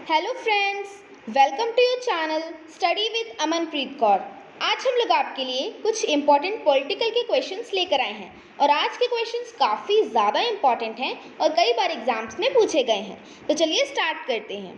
Hello friends, welcome to your channel study with Amanpreet Kaur. आज हम लोग आपके लिए कुछ इम्पॉर्टेंट पॉलिटिकल के क्वेश्चंस लेकर आए हैं और आज के क्वेश्चंस काफ़ी ज़्यादा इम्पॉर्टेंट हैं और कई बार एग्जाम्स में पूछे गए हैं। तो चलिए स्टार्ट करते हैं।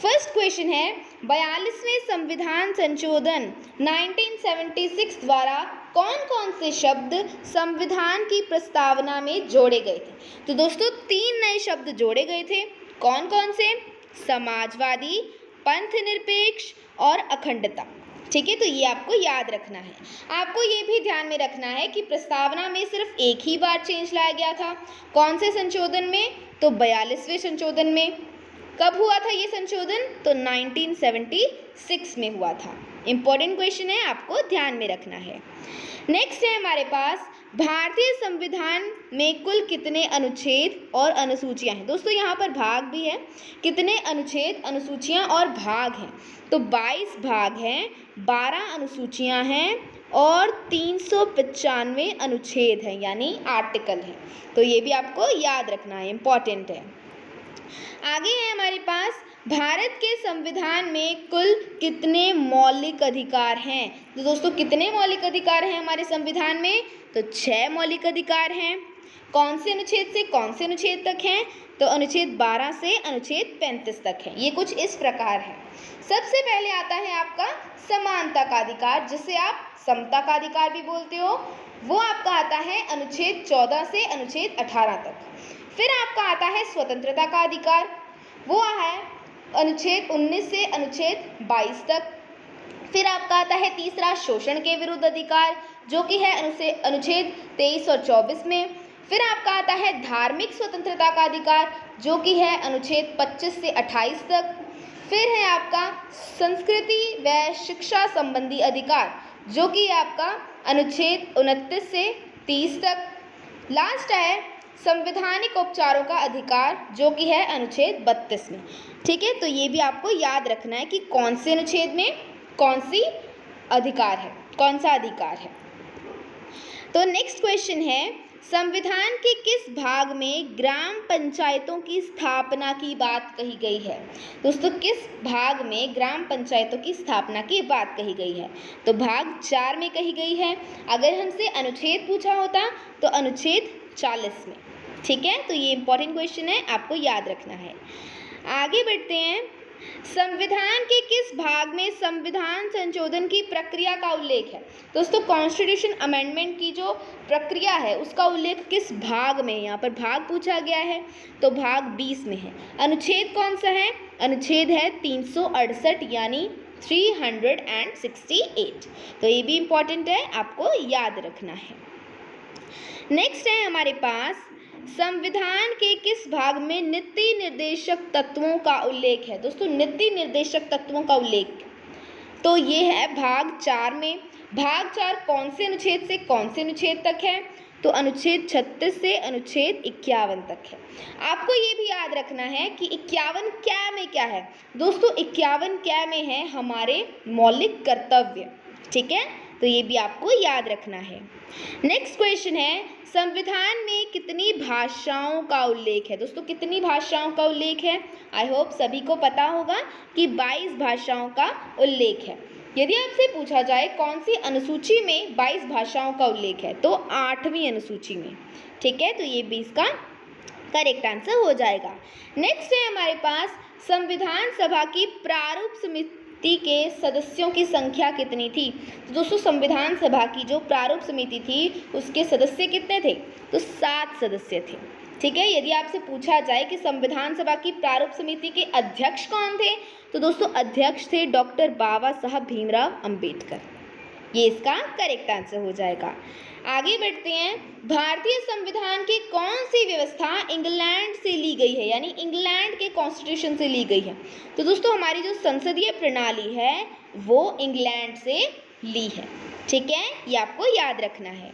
फर्स्ट क्वेश्चन है, 42वें संविधान संशोधन 1976 द्वारा कौन कौन से शब्द संविधान की प्रस्तावना में जोड़े गए थे? तो दोस्तों 3 नए शब्द जोड़े गए थे। कौन कौन से? समाजवादी, पंथ निरपेक्ष और अखंडता। ठीक है, तो ये आपको याद रखना है। आपको ये भी ध्यान में रखना है कि प्रस्तावना में सिर्फ एक ही बार चेंज लाया गया था। कौन से संशोधन में? तो 42वें संशोधन में। कब हुआ था ये संशोधन? तो 1976 में हुआ था। इंपॉर्टेंट क्वेश्चन है, आपको ध्यान में रखना है। नेक्स्ट है हमारे पास, भारतीय संविधान में कुल कितने अनुच्छेद और अनुसूचियां हैं? दोस्तों यहाँ पर भाग भी है, कितने अनुच्छेद, अनुसूचियां और भाग हैं? तो 22 भाग हैं, 12 अनुसूचियां हैं और 395 अनुच्छेद हैं, यानी आर्टिकल हैं। तो ये भी आपको याद रखना है, इम्पॉर्टेंट है। आगे है हमारे पास, भारत के संविधान में कुल कितने मौलिक अधिकार हैं? तो दोस्तों कितने मौलिक अधिकार हैं हमारे संविधान में? तो 6 मौलिक अधिकार हैं। कौन से अनुच्छेद से कौन से अनुच्छेद तक हैं? तो अनुच्छेद 12 से अनुच्छेद 35 तक है। ये कुछ इस प्रकार है। सबसे पहले आता है आपका समानता का अधिकार, जिसे आप समता का अधिकार भी बोलते हो। वो आपका आता है अनुच्छेद 14 से अनुच्छेद 18 तक। फिर आपका आता है स्वतंत्रता का अधिकार, वो है अनुच्छेद 19 से अनुच्छेद 22 तक। फिर आपका आता है तीसरा शोषण के विरुद्ध अधिकार, जो कि है अनुच्छेद 23 और 24 में। फिर आपका आता है धार्मिक स्वतंत्रता का अधिकार, जो कि है अनुच्छेद 25 से 28 तक। फिर है आपका संस्कृति व शिक्षा संबंधी अधिकार, जो कि आपका अनुच्छेद 29 से 30 तक। लास्ट है संवैधानिक उपचारों का अधिकार, जो कि है अनुच्छेद 32 में। ठीक है, तो ये भी आपको याद रखना है कि कौन से अनुच्छेद में कौन सी अधिकार है, कौन सा अधिकार है। तो नेक्स्ट क्वेश्चन है, संविधान के किस भाग में ग्राम पंचायतों की स्थापना की बात कही गई है? दोस्तों किस भाग में ग्राम पंचायतों की स्थापना की बात कही गई है? तो भाग 4 में कही गई है। अगर हमसे अनुच्छेद पूछा होता तो अनुच्छेद 40 में। ठीक है, तो ये इंपॉर्टेंट क्वेश्चन है, आपको याद रखना है। आगे बढ़ते हैं, संविधान के किस भाग में संविधान संशोधन की प्रक्रिया का उल्लेख है? दोस्तों कॉन्स्टिट्यूशन अमेंडमेंट की जो प्रक्रिया है उसका उल्लेख किस भाग में? यहाँ पर भाग पूछा गया है, तो भाग 20 में है। अनुच्छेद कौन सा है? अनुच्छेद है 368, यानी 368। तो ये भी इम्पॉर्टेंट है, आपको याद रखना है। नेक्स्ट है हमारे पास, संविधान के किस भाग में नीति निर्देशक तत्वों का उल्लेख है? दोस्तों नीति निर्देशक तत्वों का उल्लेख तो ये है भाग 4 में। भाग 4 कौन से अनुच्छेद से कौन से अनुच्छेद तक है? तो अनुच्छेद 36 से अनुच्छेद 51 तक है। आपको ये भी याद रखना है कि 51 क्या में क्या है? दोस्तों 51 क्या में है हमारे मौलिक कर्तव्य। ठीक है, तो ये भी आपको याद रखना है। नेक्स्ट क्वेश्चन है, संविधान में कितनी भाषाओं का उल्लेख है? दोस्तों कितनी भाषाओं का उल्लेख है? आई होप सभी को पता होगा कि 22 भाषाओं का उल्लेख है। यदि आपसे पूछा जाए कौन सी अनुसूची में 22 भाषाओं का उल्लेख है, तो 8वीं अनुसूची में। ठीक है, तो ये 20 का करेक्ट आंसर हो जाएगा। नेक्स्ट है हमारे पास, संविधान सभा की प्रारूप समिति के सदस्यों की संख्या कितनी थी? तो दोस्तों संविधान सभा की जो प्रारूप समिति थी उसके सदस्य कितने थे? तो 7 सदस्य थे। ठीक है, यदि आपसे पूछा जाए कि संविधान सभा की प्रारूप समिति के अध्यक्ष कौन थे, तो दोस्तों अध्यक्ष थे डॉक्टर बाबा साहब भीमराव अंबेडकर। ये इसका करेक्ट आंसर हो जाएगा। आगे बढ़ते हैं, भारतीय संविधान की कौन सी व्यवस्था इंग्लैंड से ली गई है, यानी इंग्लैंड के कॉन्स्टिट्यूशन से ली गई है? तो दोस्तों हमारी जो संसदीय प्रणाली है वो इंग्लैंड से ली है। ठीक है, ये आपको याद रखना है।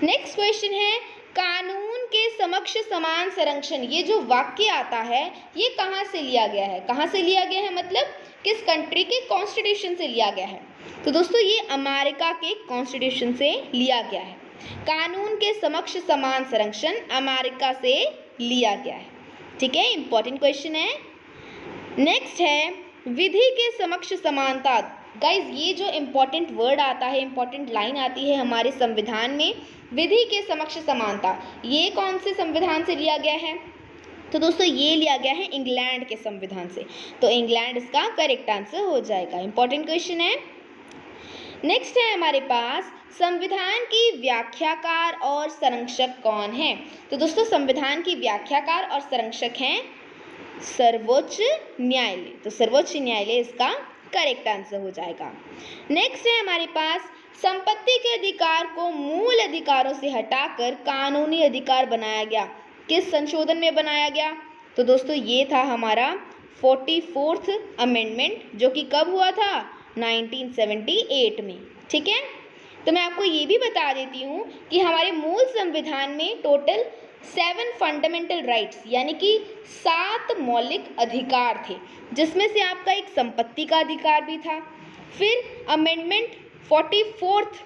नेक्स्ट क्वेश्चन है, कानून के समक्ष समान संरक्षण, ये जो वाक्य आता है ये कहाँ से लिया गया है? कहाँ से लिया गया है मतलब किस कंट्री के कॉन्स्टिट्यूशन से लिया गया है? तो दोस्तों ये अमेरिका के कॉन्स्टिट्यूशन से लिया गया है। कानून के समक्ष समान संरक्षण अमेरिका से लिया गया है। ठीक है, इंपॉर्टेंट क्वेश्चन है। नेक्स्ट है विधि के समक्ष समानता। गाइज ये जो इम्पोर्टेंट वर्ड आता है, इम्पोर्टेंट लाइन आती है हमारे संविधान में, विधि के समक्ष समानता, ये कौन से संविधान से लिया गया है? तो दोस्तों ये लिया गया है इंग्लैंड के संविधान से। तो इंग्लैंड इसका करेक्ट आंसर हो जाएगा। इंपॉर्टेंट क्वेश्चन है। नेक्स्ट है हमारे पास संविधान की व्याख्याकार और संरक्षक कौन है? तो दोस्तों संविधान की व्याख्याकार और संरक्षक हैं सर्वोच्च न्यायालय। तो सर्वोच्च न्यायालय इसका करेक्ट आंसर हो जाएगा। नेक्स्ट है हमारे पास संपत्ति के अधिकार को मूल अधिकारों से हटाकर कानूनी अधिकार बनाया गया, किस संशोधन में बनाया गया? तो दोस्तों ये था हमारा 44th अमेंडमेंट, जो कि कब हुआ था? 1978 में। ठीक है, तो मैं आपको ये भी बता देती हूँ कि हमारे मूल संविधान में टोटल 7 फंडामेंटल राइट्स यानी कि 7 मौलिक अधिकार थे, जिसमें से आपका एक संपत्ति का अधिकार भी था। फिर अमेंडमेंट 44th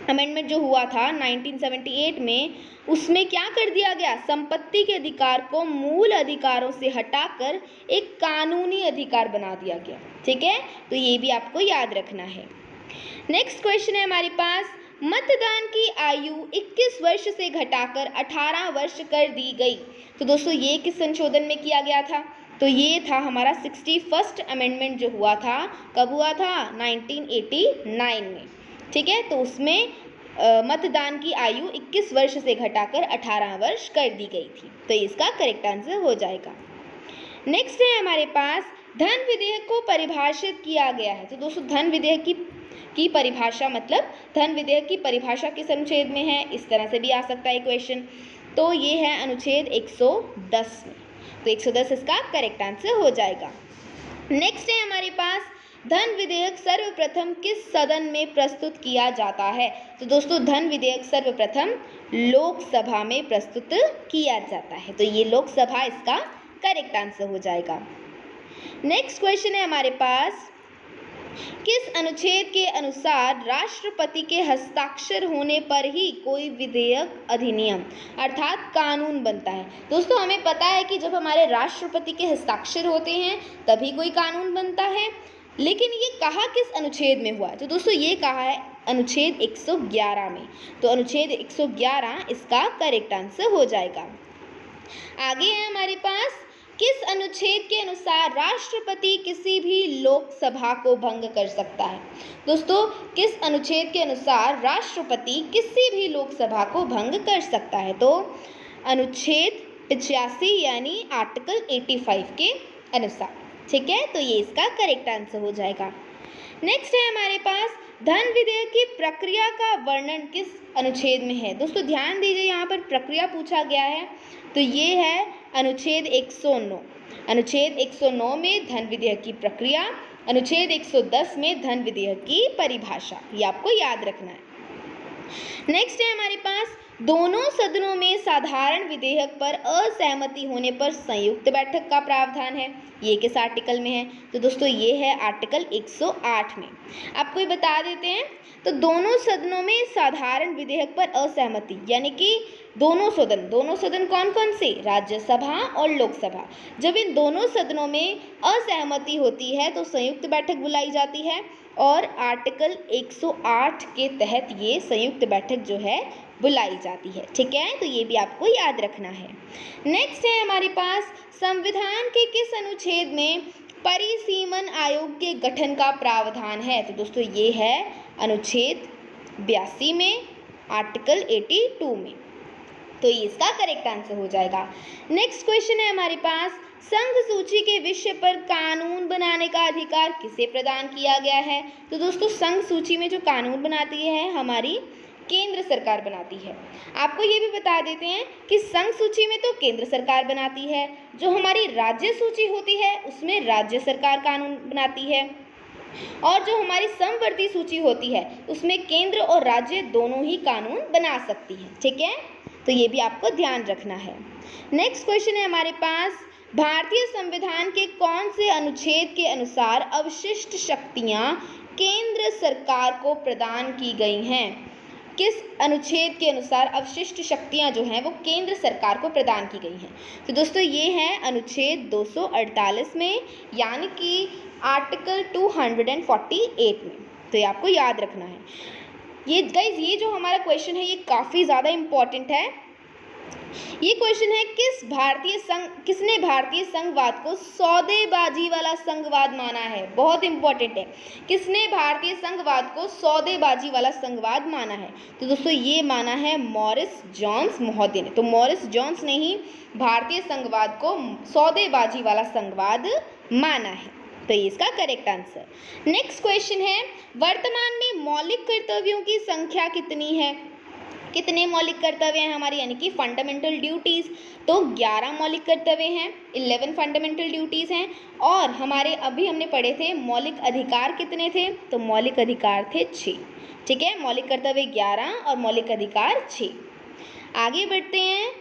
अमेंडमेंट जो हुआ था 1978 में, उसमें क्या कर दिया गया? संपत्ति के अधिकार को मूल अधिकारों से हटाकर एक कानूनी अधिकार बना दिया गया। ठीक है, तो ये भी आपको याद रखना है। नेक्स्ट क्वेश्चन है हमारे पास, मतदान की आयु 21 वर्ष से घटाकर 18 वर्ष कर दी गई। तो दोस्तों ये किस संशोधन में किया गया था? तो ये था हमारा 61st अमेंडमेंट जो हुआ था, कब हुआ था? 1989 में। ठीक है, तो उसमें मतदान की आयु 21 वर्ष से घटाकर 18 वर्ष कर दी गई थी। तो इसका करेक्ट आंसर हो जाएगा। नेक्स्ट है हमारे पास धन विधेयक को परिभाषित किया गया है। तो दोस्तों धन विधेयक की परिभाषा, मतलब धन विधेयक की परिभाषा किस अनुच्छेद में है? इस तरह से भी आ सकता है क्वेश्चन। तो ये है अनुच्छेद 110 में। तो 110 इसका करेक्ट आंसर हो जाएगा। नेक्स्ट है हमारे पास धन विधेयक सर्वप्रथम किस सदन में प्रस्तुत किया जाता है? तो दोस्तों धन विधेयक सर्वप्रथम लोकसभा में प्रस्तुत किया जाता है। तो ये लोकसभा इसका करेक्ट आंसर हो जाएगा। नेक्स्ट क्वेश्चन है हमारे पास, किस अनुच्छेद के अनुसार राष्ट्रपति के हस्ताक्षर होने पर ही कोई विधेयक, अधिनियम अर्थात कानून बनता है? दोस्तों हमें पता है कि जब हमारे राष्ट्रपति के हस्ताक्षर होते हैं तभी कोई कानून बनता है, लेकिन ये कहा किस अनुच्छेद में हुआ? तो दोस्तों ये कहा है अनुच्छेद 111 में। तो अनुच्छेद 111 इसका करेक्ट आंसर हो जाएगा। आगे है हमारे पास, किस अनुच्छेद के अनुसार राष्ट्रपति किसी भी लोकसभा को भंग कर सकता है? दोस्तों किस अनुच्छेद के अनुसार राष्ट्रपति किसी भी लोकसभा को भंग कर सकता है? तो अनुच्छेद 85 यानी आर्टिकल 85 के अनुसार। ठीक है, तो ये इसका करेक्ट आंसर हो जाएगा। नेक्स्ट है हमारे पास धन विधेयक की प्रक्रिया का वर्णन किस अनुच्छेद में है? दोस्तों ध्यान दीजिए, यहाँ पर प्रक्रिया पूछा गया है, तो ये है अनुच्छेद 109। अनुच्छेद 109 में धन विधेयक की प्रक्रिया, अनुच्छेद 110 में धन विधेयक की परिभाषा, ये आपको याद रखना है। नेक्स्ट है हमारे पास, दोनों सदनों में साधारण विधेयक पर असहमति होने पर संयुक्त बैठक का प्रावधान है, ये किस आर्टिकल में है? तो दोस्तों ये है आर्टिकल 108 में। आपको ये बता देते हैं, तो दोनों सदनों में साधारण विधेयक पर असहमति यानी कि दोनों सदन कौन कौन से? राज्यसभा और लोकसभा। जब इन दोनों सदनों में असहमति होती है तो संयुक्त बैठक बुलाई जाती है, और आर्टिकल 108 के तहत ये संयुक्त बैठक जो है बुलाई जाती है। ठीक है, तो ये भी आपको याद रखना है। नेक्स्ट है हमारे पास, संविधान के किस अनुच्छेद में परिसीमन आयोग के गठन का प्रावधान है? तो दोस्तों ये है अनुच्छेद 82 में, आर्टिकल 82 में। तो ये इसका करेक्ट आंसर हो जाएगा। नेक्स्ट क्वेश्चन है हमारे पास, संघ सूची के विषय पर कानून बनाने का अधिकार किसे प्रदान किया गया है? तो दोस्तों संघ सूची में जो कानून बनाती है हमारी केंद्र सरकार बनाती है। आपको ये भी बता देते हैं कि संघ सूची में तो केंद्र सरकार बनाती है, जो हमारी राज्य सूची होती है उसमें राज्य सरकार कानून बनाती है, और जो हमारी समवर्ती सूची होती है उसमें केंद्र और राज्य दोनों ही कानून बना सकती है। ठीक है, तो ये भी आपको ध्यान रखना है। नेक्स्ट क्वेश्चन है हमारे पास, भारतीय संविधान के कौन से अनुच्छेद के अनुसार अवशिष्ट शक्तियां केंद्र सरकार को प्रदान की गई हैं? किस अनुच्छेद के अनुसार अवशिष्ट शक्तियां जो हैं वो केंद्र सरकार को प्रदान की गई हैं? तो दोस्तों ये है अनुच्छेद 248 में, यानी कि आर्टिकल 248 में। तो ये आपको याद रखना है। ये गाइज ये जो हमारा क्वेश्चन है ये काफ़ी ज़्यादा इम्पॉर्टेंट है। ये क्वेश्चन है किसने भारतीय संघवाद को सौदेबाजी वाला संघवाद माना है? बहुत इंपॉर्टेंट है। किसने भारतीय संघवाद को सौदेबाजी वाला संघवाद माना है? तो दोस्तों ये माना है मॉरिस जॉन्स महोदय ने। तो मॉरिस जॉन्स ने ही भारतीय संघवाद को सौदेबाजी वाला संघवाद माना है। तो ये इसका करेक्ट आंसर। नेक्स्ट क्वेश्चन है, वर्तमान में मौलिक कर्तव्यों की संख्या कितनी है? कितने मौलिक कर्तव्य हैं हमारे, यानी कि फंडामेंटल ड्यूटीज़? तो 11 मौलिक कर्तव्य हैं, 11 फंडामेंटल ड्यूटीज़ हैं। और हमारे अभी हमने पढ़े थे मौलिक अधिकार कितने थे? तो मौलिक अधिकार थे 6। ठीक है, मौलिक कर्तव्य 11 और मौलिक अधिकार 6। आगे बढ़ते हैं।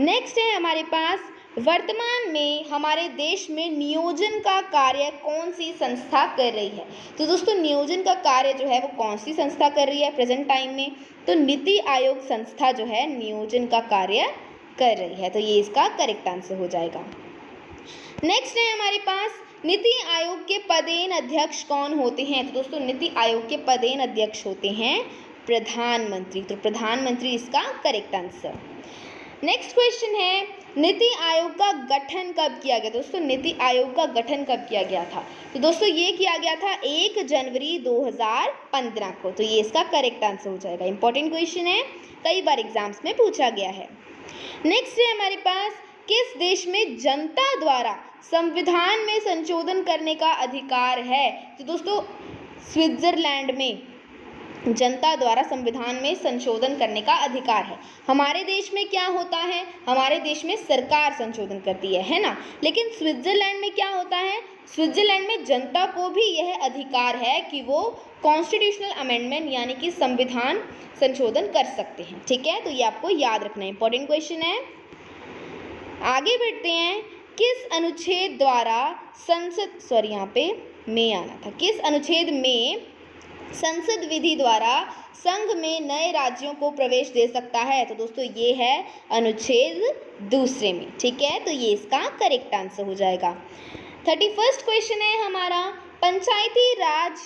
नेक्स्ट है हमारे पास, वर्तमान में हमारे देश में नियोजन का कार्य कौन सी संस्था कर रही है? तो दोस्तों नियोजन का कार्य जो है वो कौन सी संस्था कर रही है प्रेजेंट टाइम में? तो नीति आयोग संस्था जो है नियोजन का कार्य कर रही है। तो ये इसका करेक्ट आंसर हो जाएगा। नेक्स्ट है हमारे पास, नीति आयोग के पदेन अध्यक्ष कौन होते हैं? तो दोस्तों नीति आयोग के पदेन अध्यक्ष होते हैं प्रधानमंत्री। तो प्रधानमंत्री इसका करेक्ट आंसर। नेक्स्ट क्वेश्चन है, नीति आयोग का गठन कब किया गया? दोस्तों नीति आयोग का गठन कब किया गया था? तो दोस्तों ये किया गया था 1 जनवरी 2015 को। तो ये इसका करेक्ट आंसर हो जाएगा। इंपॉर्टेंट क्वेश्चन है, कई बार एग्जाम्स में पूछा गया है। नेक्स्ट है हमारे पास, किस देश में जनता द्वारा संविधान में संशोधन करने का अधिकार है? तो दोस्तों स्विट्जरलैंड में जनता द्वारा संविधान में संशोधन करने का अधिकार है। हमारे देश में क्या होता है? हमारे देश में सरकार संशोधन करती है ना। लेकिन स्विट्जरलैंड में क्या होता है? स्विट्जरलैंड में जनता को भी यह अधिकार है कि वो कॉन्स्टिट्यूशनल अमेंडमेंट यानी कि संविधान संशोधन कर सकते हैं। ठीक है, तो ये आपको याद रखना है, इंपॉर्टेंट क्वेश्चन है। आगे बढ़ते हैं, किस अनुच्छेद द्वारा किस अनुच्छेद में संसद विधि द्वारा संघ में नए राज्यों को प्रवेश दे सकता है? तो दोस्तों ये है अनुच्छेद 2 में। ठीक है, तो ये इसका करेक्ट आंसर हो जाएगा। 31st क्वेश्चन है हमारा, पंचायती राज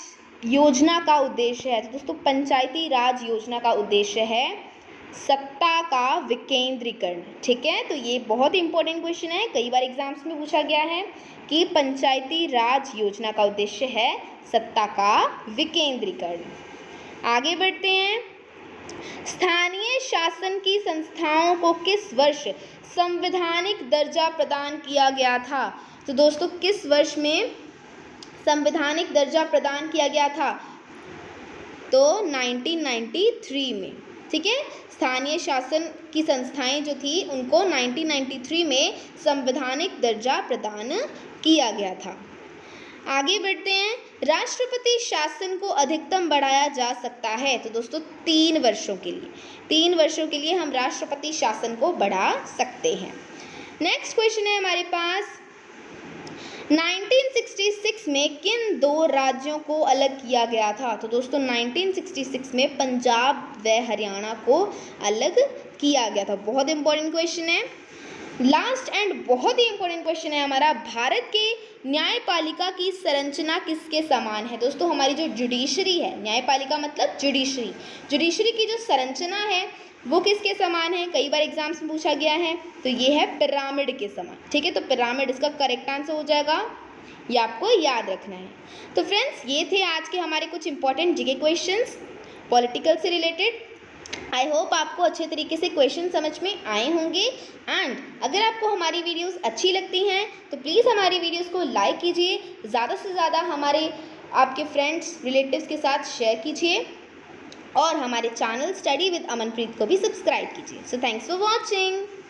योजना का उद्देश्य है? तो दोस्तों पंचायती राज योजना का उद्देश्य है सत्ता का विकेंद्रीकरण। ठीक है, तो ये बहुत इंपॉर्टेंट क्वेश्चन है, कई बार एग्जाम्स में पूछा गया है कि पंचायती राज योजना का उद्देश्य है सत्ता का विकेंद्रीकरण। आगे बढ़ते हैं, स्थानीय शासन की संस्थाओं को किस वर्ष संवैधानिक दर्जा प्रदान किया गया था? तो दोस्तों किस वर्ष में संवैधानिक दर्जा प्रदान किया गया था? तो 1993 में। ठीक है, स्थानीय शासन की संस्थाएं जो थी उनको 1993 में संवैधानिक दर्जा प्रदान किया गया था। आगे बढ़ते हैं, राष्ट्रपति शासन को अधिकतम बढ़ाया जा सकता है? तो दोस्तों 3 वर्षों के लिए हम राष्ट्रपति शासन को बढ़ा सकते हैं। नेक्स्ट क्वेश्चन है हमारे पास, 1966 में किन 2 राज्यों को अलग किया गया था? तो दोस्तों 1966 में पंजाब व हरियाणा को अलग किया गया था। बहुत इंपॉर्टेंट क्वेश्चन है। लास्ट एंड बहुत ही इंपॉर्टेंट क्वेश्चन है हमारा, भारत के न्यायपालिका की संरचना किसके समान है? दोस्तों हमारी जो जुडिशरी है, न्यायपालिका मतलब जुडिशरी की जो संरचना है वो किसके समान है? कई बार एग्जाम्स में पूछा गया है, तो ये है पिरामिड के समान। ठीक है, तो पिरामिड इसका करेक्ट आंसर हो जाएगा, ये आपको याद रखना है। तो फ्रेंड्स ये थे आज के हमारे कुछ इंपॉर्टेंट जीके क्वेश्चंस पॉलिटिकल से रिलेटेड। आई होप आपको अच्छे तरीके से क्वेश्चन समझ में आए होंगे। एंड अगर आपको हमारी वीडियोस अच्छी लगती हैं तो प्लीज़ हमारी वीडियोस को लाइक कीजिए, ज़्यादा से ज़्यादा हमारे आपके फ्रेंड्स रिलेटिव्स के साथ शेयर कीजिए और हमारे चैनल स्टडी विद अमनप्रीत को भी सब्सक्राइब कीजिए। So thanks for watching.